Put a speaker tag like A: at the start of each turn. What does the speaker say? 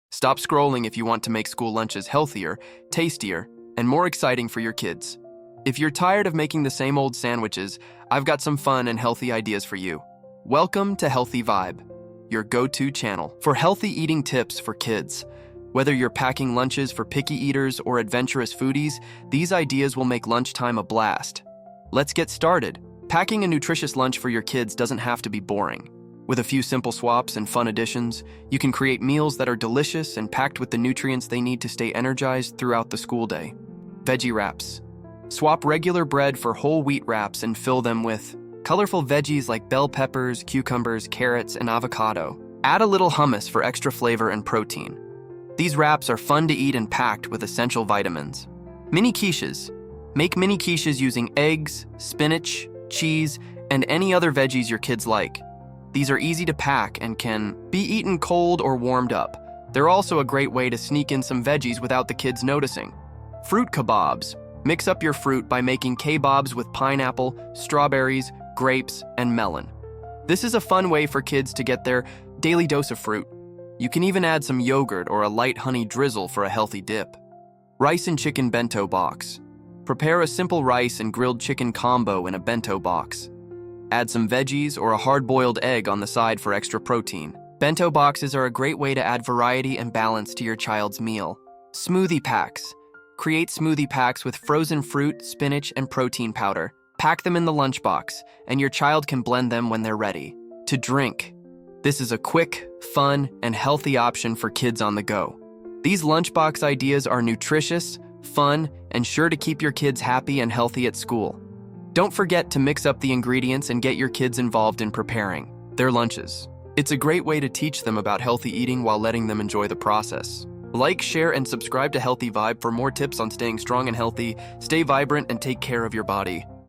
A: Stop scrolling if you want to make school lunches healthier, tastier, and more exciting for your kids. If you're tired of making the same old sandwiches, I've got some fun and healthy ideas for you. Welcome to Healthy Vibe, your go-to channel for healthy eating tips for kids. Whether you're packing lunches for picky eaters or adventurous foodies, these ideas will make lunchtime a blast. Let's get started. Packing a nutritious lunch for your kids doesn't have to be boring. With a few simple swaps and fun additions, you can create meals that are delicious and packed with the nutrients they need to stay energized throughout the school day. Veggie wraps. Swap regular bread for whole wheat wraps and fill them with colorful veggies like bell peppers, cucumbers, carrots, and avocado. Add a little hummus for extra flavor and protein. These wraps are fun to eat and packed with essential vitamins. Mini quiches. Make mini quiches using eggs, spinach, cheese, and any other veggies your kids like. These are easy to pack and can be eaten cold or warmed up. They're also a great way to sneak in some veggies without the kids noticing. Fruit kabobs. Mix up your fruit by making kabobs with pineapple, strawberries, grapes, and melon. This is a fun way for kids to get their daily dose of fruit. You can even add some yogurt or a light honey drizzle for a healthy dip. Rice and chicken bento box. Prepare a simple rice and grilled chicken combo in a bento box. Add some veggies or a hard-boiled egg on the side for extra protein. Bento boxes are a great way to add variety and balance to your child's meal. Smoothie packs. Create smoothie packs with frozen fruit, spinach, and protein powder. Pack them in the lunchbox, and your child can blend them when they're ready. To drink. This is a quick, fun, and healthy option for kids on the go. These lunchbox ideas are nutritious, fun, and sure to keep your kids happy and healthy at school. Don't forget to mix up the ingredients and get your kids involved in preparing their lunches. It's a great way to teach them about healthy eating while letting them enjoy the process. Like, share, and subscribe to Healthy Vibe for more tips on staying strong and healthy. Stay vibrant and take care of your body.